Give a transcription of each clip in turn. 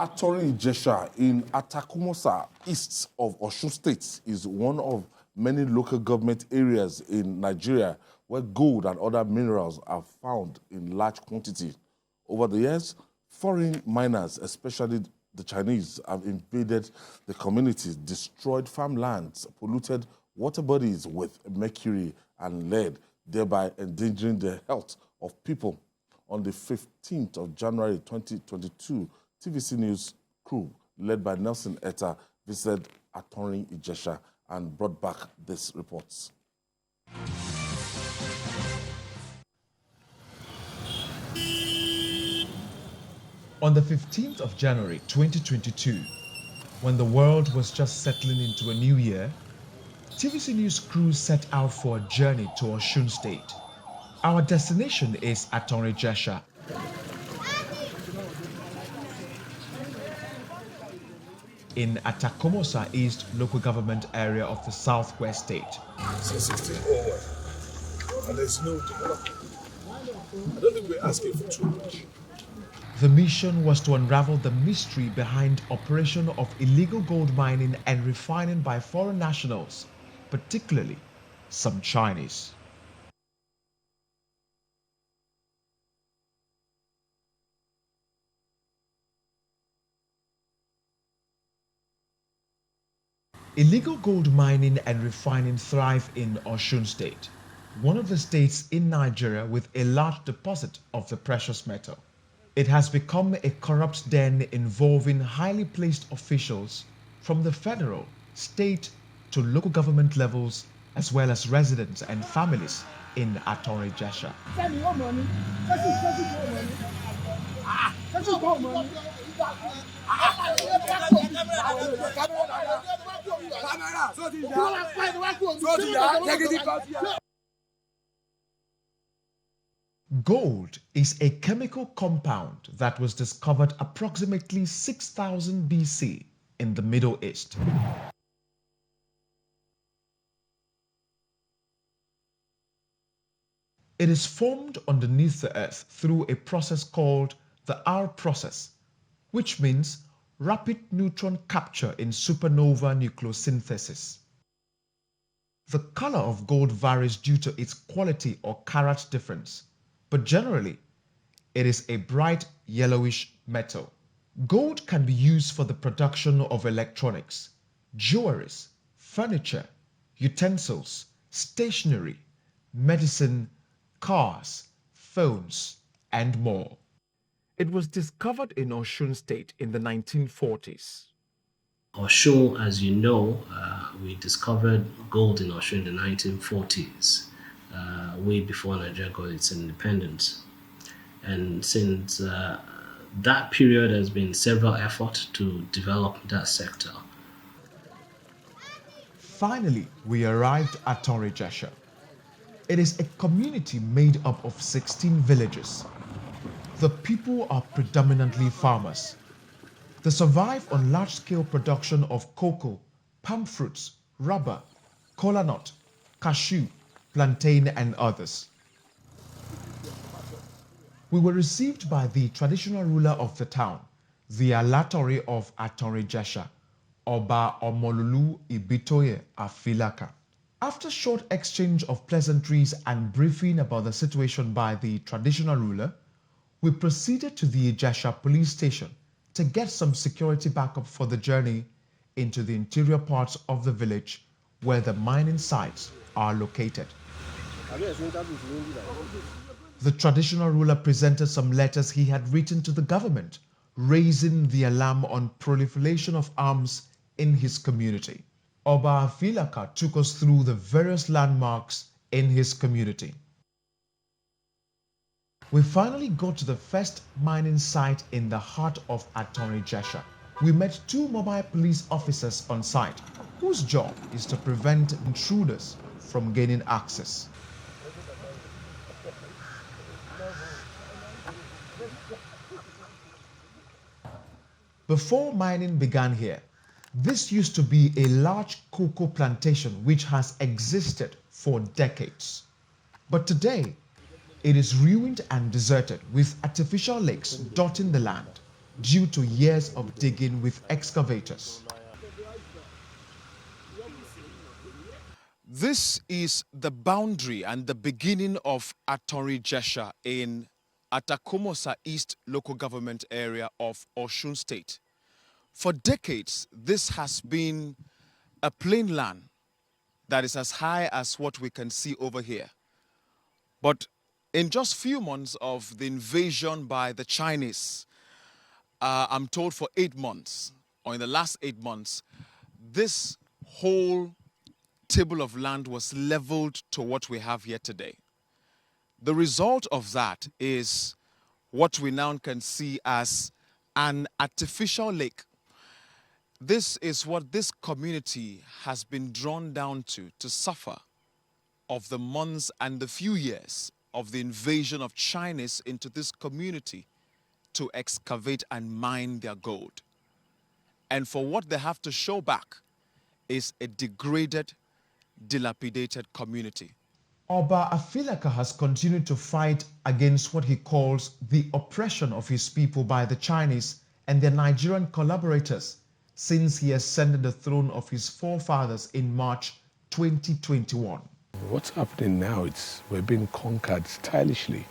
Atorin-Ijesha in Atakumosa East of Osun State is one of many local government areas in Nigeria where gold and other minerals are found in large quantity. Over the years, foreign miners, especially the Chinese, have invaded the communities, destroyed farmlands, polluted water bodies with mercury and lead, thereby endangering the health of people. On the 15th of January 2022, TVC News crew, led by Nelson Etta, visited Atorin-Ijesha and brought back these reports. On the 15th of January 2022, when the world was just settling into a new year, TVC News crew set out for a journey to Osun State. Our destination is Atorin-Ijesha. In Atakumosa East local government area of the southwest state. Since 1601, and there's no development. I don't think we're asking for too much. The mission was to unravel the mystery behind operation of illegal gold mining and refining by foreign nationals, particularly some Chinese. Illegal gold mining and refining thrive in Osun State, one of the states in Nigeria with a large deposit of the precious metal. It has become a corrupt den involving highly placed officials from the federal, state to local government levels, as well as residents and families in Atorin-Ijesha. Gold is a chemical compound that was discovered approximately 6000 BC in the Middle East. It is formed underneath the earth through a process called the R process, which means rapid neutron capture in supernova nucleosynthesis. The color of gold varies due to its quality or carat difference, but generally, it is a bright yellowish metal. Gold can be used for the production of electronics, jewelries, furniture, utensils, stationery, medicine, cars, phones, and more. It was discovered in Osun State in the 1940s. Osun, as you know, we discovered gold in Osun in the 1940s, way before Nigeria got its independence. And since that period, has been several efforts to develop that sector. Finally, we arrived at Atorin-Ijesha. It is a community made up of 16 villages. The people are predominantly farmers. They survive on large-scale production of cocoa, palm fruits, rubber, kola nut, cashew, plantain, and others. We were received by the traditional ruler of the town, the Alatori of Atorin-Ijesha, Oba Omololu Ibitoye Afilaka. After short exchange of pleasantries and briefing about the situation by the traditional ruler, we proceeded to the Ijesha police station to get some security backup for the journey into the interior parts of the village where the mining sites are located. The traditional ruler presented some letters he had written to the government, raising the alarm on proliferation of arms in his community. Oba Afilaka took us through the various landmarks in his community. We finally got to the first mining site in the heart of Atorin-Ijesha. We met two mobile police officers on site, whose job is to prevent intruders from gaining access. Before mining began here, this used to be a large cocoa plantation which has existed for decades. But today, it is ruined and deserted with artificial lakes dotting the land, due to years of digging with excavators. This is the boundary and the beginning of Atorin-Ijesha in Atakumosa East local government area of Osun State. For decades, this has been a plain land that is as high as what we can see over here. But in just few months of the invasion by the Chinese, I'm told for 8 months, or in the last 8 months, this whole table of land was leveled to what we have here today. The result of that is what we now can see as an artificial lake. This is what this community has been drawn down to suffer of the months and the few years of the invasion of Chinese into this community to excavate and mine their gold. And for what they have to show back is a degraded, dilapidated community. Oba Afilaka has continued to fight against what he calls the oppression of his people by the Chinese and their Nigerian collaborators since he ascended the throne of his forefathers in March 2021. What's happening now is we're being conquered stylishly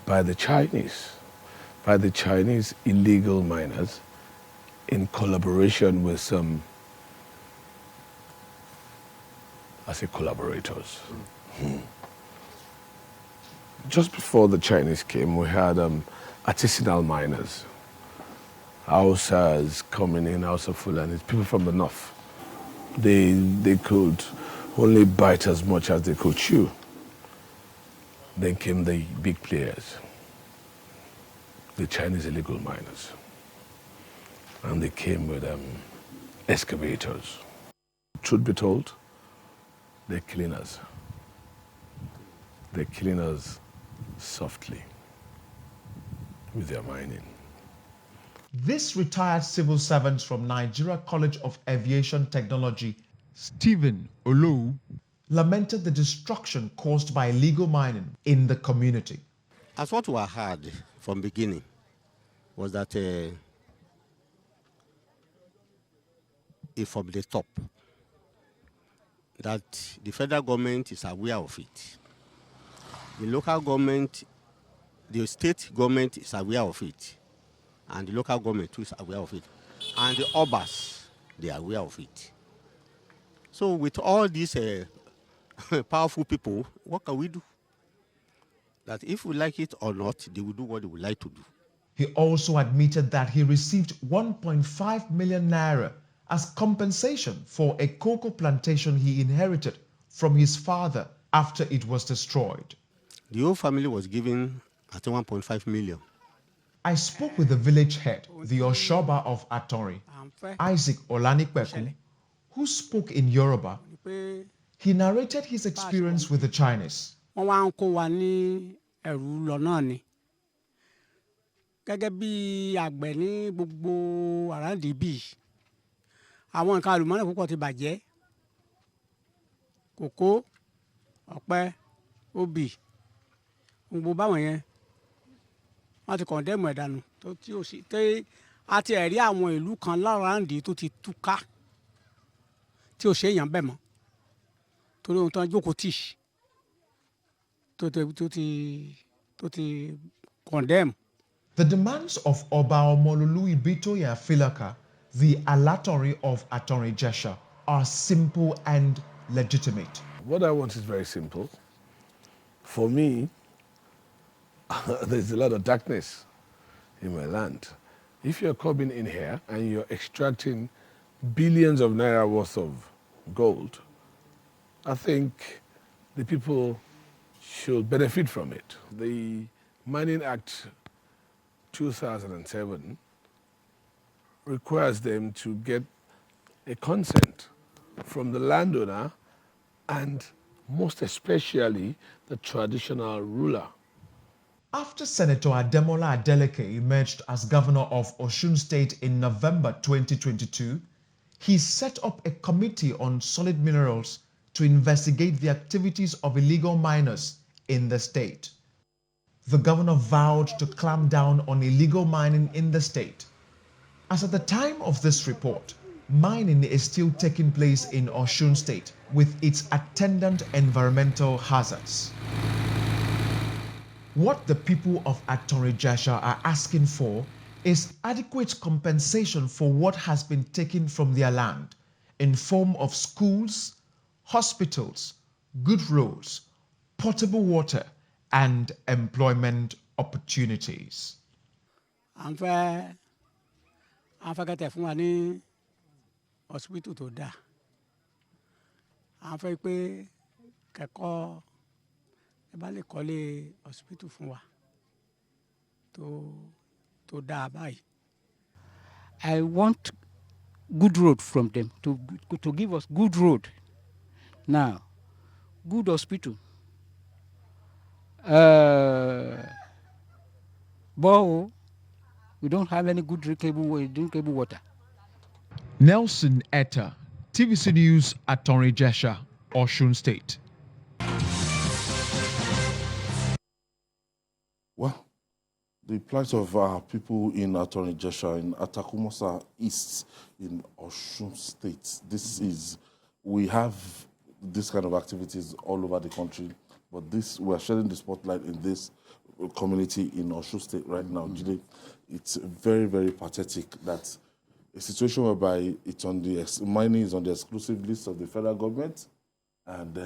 by the Chinese illegal miners in collaboration with some, I say collaborators. Just before the Chinese came, we had artisanal miners, Hausas coming in, Hausa Fulani, people from the north. They could only bite as much as they could chew. Then came the big players, the Chinese illegal miners. And they came with excavators. Truth be told, they're killing us. They're killing us softly with their mining. This retired civil servant from Nigeria College of Aviation Technology, Stephen Olu, lamented the destruction caused by illegal mining in the community. As what we heard from beginning was that from the top, that the federal government is aware of it. The local government, the state government is aware of it. And the local government too is aware of it. And the Obas, they are aware of it. So with all these powerful people, what can we do? That if we like it or not, they will do what they would like to do. He also admitted that he received 1.5 million naira as compensation for a cocoa plantation he inherited from his father after it was destroyed. The whole family was given at 1.5 million. I spoke with the village head, the Oshoba of Atorin, Isaac Olanikbeku, who spoke in Yoruba. He narrated his experience with the Chinese. Gẹ́gẹ́ bí àgbẹ̀ ní gbogbo àràǹdì bíi àwọn nǹkan àlùmọ́nì púpọ̀ ti bàjẹ́, kòkó, ọ̀pẹ, obì, gbogbo báwọn yẹn wọ́n ti kọ̀ndẹ́mù ẹ̀dánù tó tí ó sì tẹ́ àti ẹ̀rí àwọn ìlú kan láràǹdì tó ti túká tí ò ṣe èèyàn bẹ̀ mọ́ torí ohun tó ń jókòó tì tó ti kọ̀ndẹ́mù. The demands of Oba Omololu Ibitoye Afilaka, the Alatori of Atorin-Ijesha, are simple and legitimate. What I want is very simple. For me, there's a lot of darkness in my land. If you're coming in here and you're extracting billions of naira worth of gold, I think the people should benefit from it. The Mining Act 2007 requires them to get a consent from the landowner and most especially the traditional ruler. After Senator Ademola Adeleke emerged as governor of Osun State in November 2022, he set up a committee on solid minerals to investigate the activities of illegal miners in the state. the governor vowed to clamp down on illegal mining in the state. As at the time of this report, mining is still taking place in Osun State with its attendant environmental hazards. What the people of Atorin-Ijesha are asking for is adequate compensation for what has been taken from their land in form of schools, hospitals, good roads, potable water, and employment opportunities. à ń fẹ́ kẹ́tẹ̀ fún wa ní hospital tó dáa à ń fẹ́ pé kẹ́kọ́ ẹ bá lè kọ́lé hospital fún wa tó dáa báyìí. I want good road from them to give us good road. Now, good hospital. But we don't have any good drinkable water. Nelson Etta, TVC News, Atorin-Ijesha, Osun State. Well, the plight of our people in Atorin-Ijesha, in Atakumosa East, in Osun State. We have this kind of activities all over the country, but we are shedding the spotlight in this community in Osun State right now. Jide, it's very, very pathetic that a situation whereby mining is on the exclusive list of the federal government, and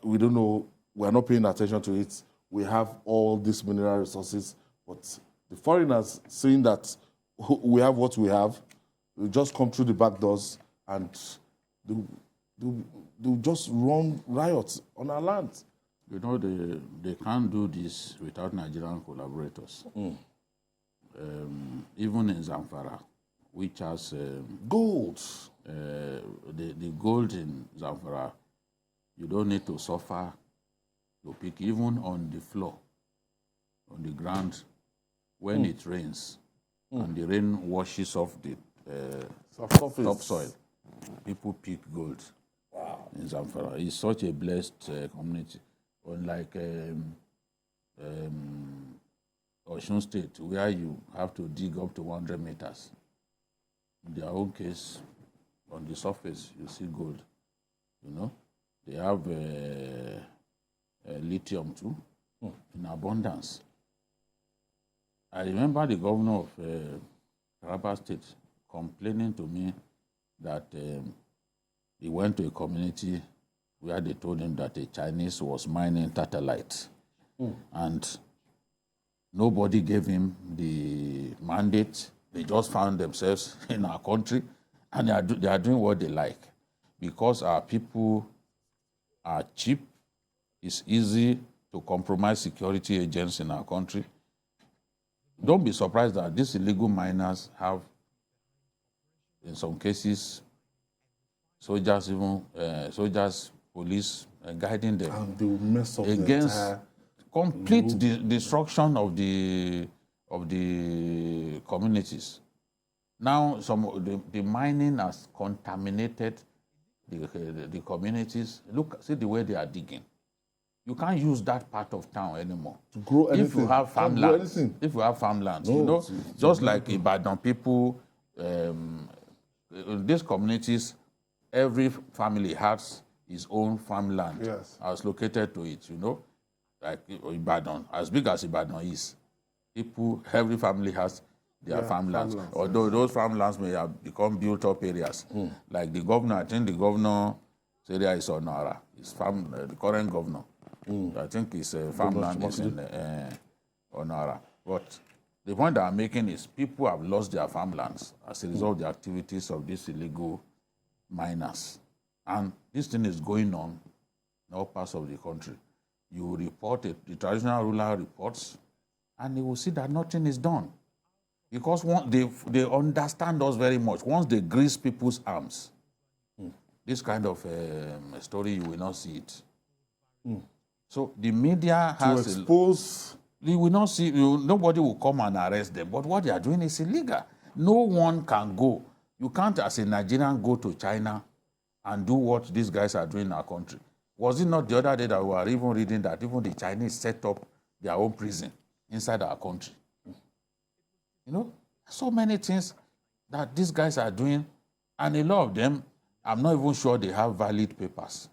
we don't know, we are not paying attention to it. We have all these mineral resources, but the foreigners saying that we have what we have, we just come through the back doors and they'll just run riots on our land. You know, they can't do this without Nigerian collaborators. Even in Zamfara, which has gold. The gold in Zamfara, you don't need to suffer to pick, even on the floor, on the ground, when it rains, and the rain washes off the topsoil. People pick gold. Wow. In Zamfara. It's such a blessed community. Unlike Osun State, where you have to dig up to 100 meters. In their own case, on the surface, you see gold. You know, they have lithium too, in abundance. I remember the governor of Taraba State complaining to me that he went to a community where they told him that a Chinese was mining tatalite. And nobody gave him the mandate. They just found themselves in our country, and they are doing what they like. Because our people are cheap, it's easy to compromise security agents in our country. Don't be surprised that these illegal miners have, in some cases, soldiers, police guiding them. And they will mess up against complete destruction of the communities. Now, the mining has contaminated the communities. See the way they are digging. You can't use that part of town anymore. To grow anything. If you have farmlands, you know, just like Ibadan people, these communities, every family has its own farmland. Yes. As located to it, you know, like Ibadan, as big as Ibadan is. Every family has their farmlands. Although those farmlands may have become built-up areas. Like the governor, I think the governor's area is Onara. The current governor. I think his farmland is in Onara. But the point that I'm making is people have lost their farmlands as a result of the activities of these illegal miners. And this thing is going on in all parts of the country. You report it, the traditional ruler reports, and they will see that nothing is done. Because they understand us very much. Once they grease people's arms, this kind of story, you will not see it. So the media has to expose. You will not see. Nobody will come and arrest them. But what they are doing is illegal. No one can go. You can't, as a Nigerian, go to China and do what these guys are doing in our country. Was it not the other day that we were even reading that even the Chinese set up their own prison inside our country? You know, so many things that these guys are doing, and a lot of them, I'm not even sure they have valid papers.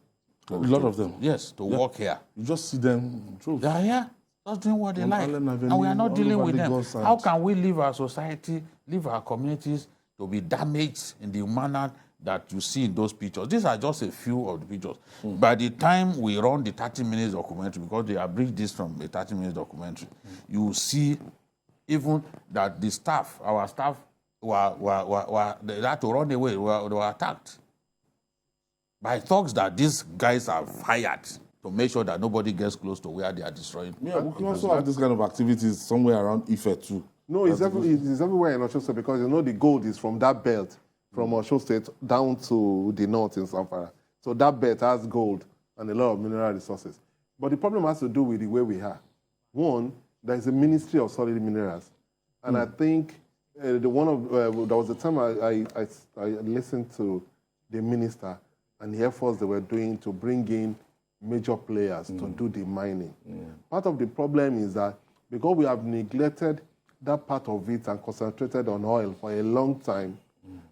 A lot of them. Yes, to work here. You just see them. They are here, just doing what they On like. Allen Avenue, And we are not all dealing over with them. Lagos and- How can we leave our society, leave our communities to be damaged in the manner that you see in those pictures? These are just a few of the pictures. By the time we run the 30 minutes documentary, because they abridged this from a 30 minutes documentary, you will see even that the staff, our staff, they had to run away, they were attacked by thugs that these guys have hired to make sure that nobody gets close to where they are destroying. Yeah, we can also have this kind of activities somewhere around Ife too. No, it's everywhere in Osun State because you know the gold is from that belt, from Osun State down to the north in Zamfara. So that belt has gold and a lot of mineral resources. But the problem has to do with the way we are. One, there is a Ministry of Solid Minerals, and I think there was a time I listened to the minister and the efforts they were doing to bring in major players to do the mining. Part of the problem is that because we have neglected that part of it and concentrated on oil for a long time,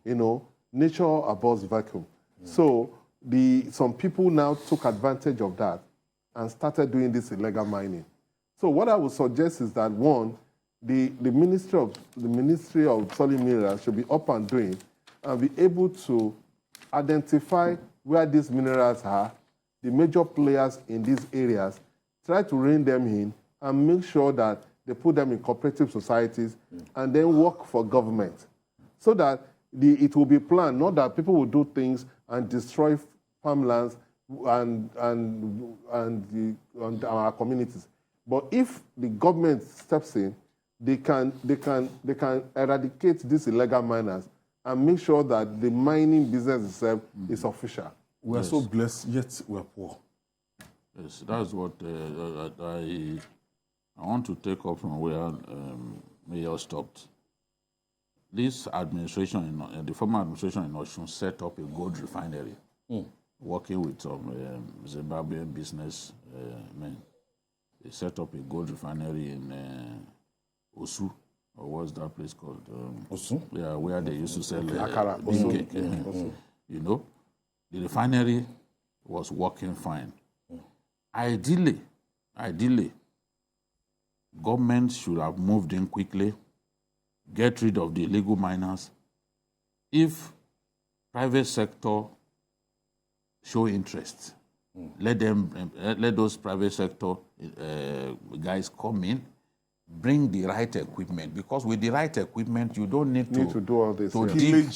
you know, nature abhors vacuum. So some people now took advantage of that and started doing this illegal mining. So what I would suggest is that one, the Ministry of Solid Minerals should be up and doing and be able to identify where these minerals are, the major players in these areas, try to rein them in and make sure that they put them in cooperative societies and then work for government so that it will be planned, not that people will do things and destroy farmlands and our communities. But if the government steps in, they can eradicate these illegal miners and make sure that the mining business itself is official. We are so blessed, yet we are poor. Yes, that's what I want to take up from where Mayor stopped. This administration, the former administration in Osun, set up a gold refinery, working with some Zimbabwean business men. They set up a gold refinery in Osu, or what's that place called? Osun? Yeah, where they used to sell Akara. bean cake. You know, the refinery was working fine. Ideally, government should have moved in quickly, get rid of the illegal miners. If private sector show interest, let those private sector guys come in, bring the right equipment, because with the right equipment, you don't need to do all this. dig,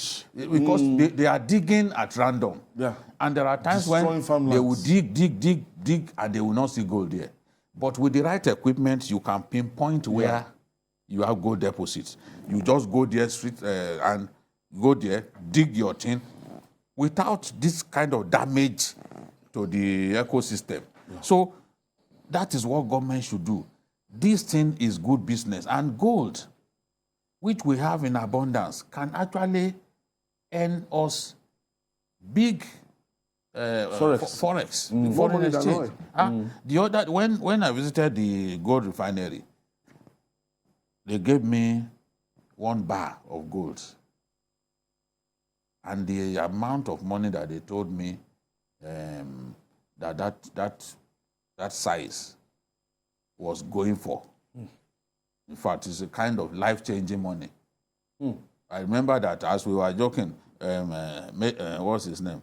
because they are digging at random. Yeah. And there are times when they will dig, and they will not see gold there. But with the right equipment, you can pinpoint where you have gold deposits. You just go there and go there, dig your thing, without this kind of damage to the ecosystem. Yeah. So that is what government should do. This thing is good business, and gold, which we have in abundance, can actually earn us big forex, foreign exchange. The other, when I visited the gold refinery, they gave me 1 bar of gold, and the amount of money that they told me that size was going for. In fact, it's a kind of life-changing money. I remember that as we were joking, what's his name?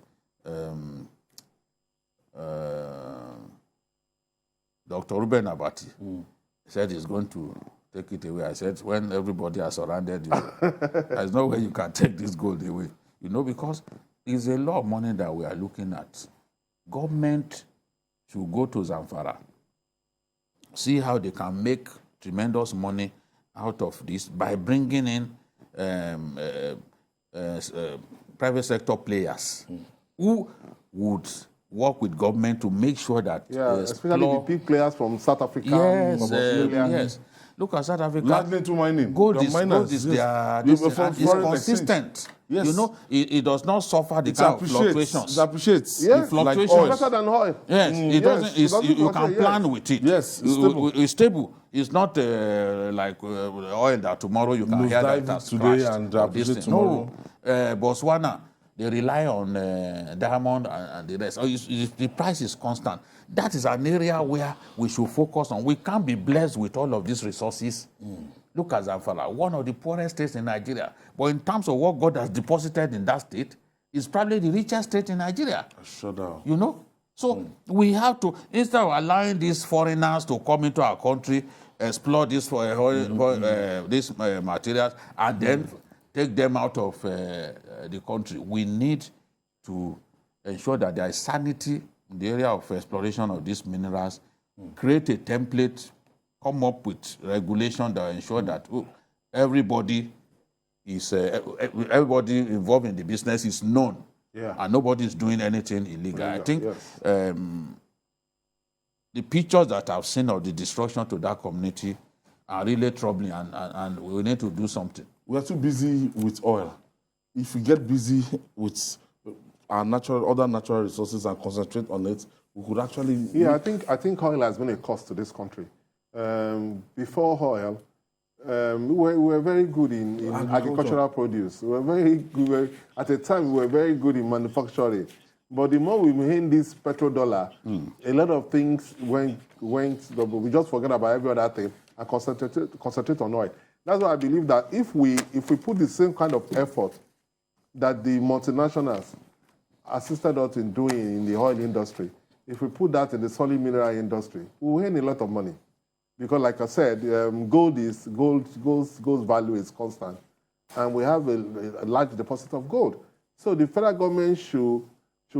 Dr. Ruben Abati said he's going to take it away. I said, when everybody has surrounded you, there's no way you can take this gold away. You know, because it's a lot of money that we are looking at. Government should go to Zamfara, see how they can make tremendous money out of this by bringing in private sector players who would work with government to make sure that especially the big players from South Africa, from Australia. Yes. Look at South Africa. Largely to mining. Gold is consistent. Yes. You know, it does not suffer the It kind of appreciates. fluctuations. It appreciates. Yeah, The fluctuations. oil. It's better than oil. Yes, it doesn't. Yes, it doesn't You can fluctuate, plan yes. with it. Yes, it's stable. It's stable. It's not like oil that tomorrow you can Nose hear that dive it has today crashed and or this appreciate thing. tomorrow. No, Botswana, they rely on diamond and the rest. The price is constant. That is an area where we should focus on. We can't be blessed with all of these resources. Look at Zamfara, one of the poorest states in Nigeria. But in terms of what God has deposited in that state, it's probably the richest state in Nigeria. Shut down. You know? So we have to, instead of allowing these foreigners to come into our country, explore these materials, and then take them out of the country, we need to ensure that there is sanity in the area of exploration of these minerals, create a template, come up with regulation that ensure that everybody is everybody involved in the business is known, and nobody is doing anything illegal. I think the pictures that I've seen of the destruction to that community are really troubling, and we need to do something. We are too busy with oil. If we get busy with our other natural resources and concentrate on it, we could actually. Yeah, I think oil has been a cost to this country. Before oil, we were very good in agricultural produce. We were very good. At the time, we were very good in manufacturing. But the more we made this petrodollar, a lot of things went. We just forget about every other thing and concentrate on oil. That's why I believe that if we put the same kind of effort that the multinationals assisted us in doing in the oil industry, if we put that in the solid mineral industry, we will earn a lot of money. Because, like I said, gold's value is constant, and we have a large deposit of gold. So the federal government should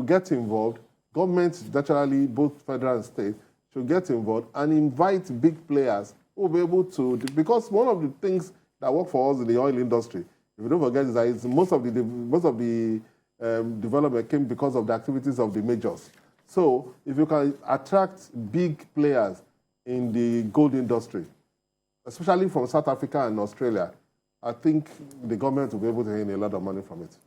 get involved. Governments, naturally, both federal and state, should get involved and invite big players who will be able to. Because one of the things that work for us in the oil industry, if you don't forget, is that most of the development came because of the activities of the majors. So if you can attract big players in the gold industry, especially from South Africa and Australia, I think the government will be able to earn a lot of money from it.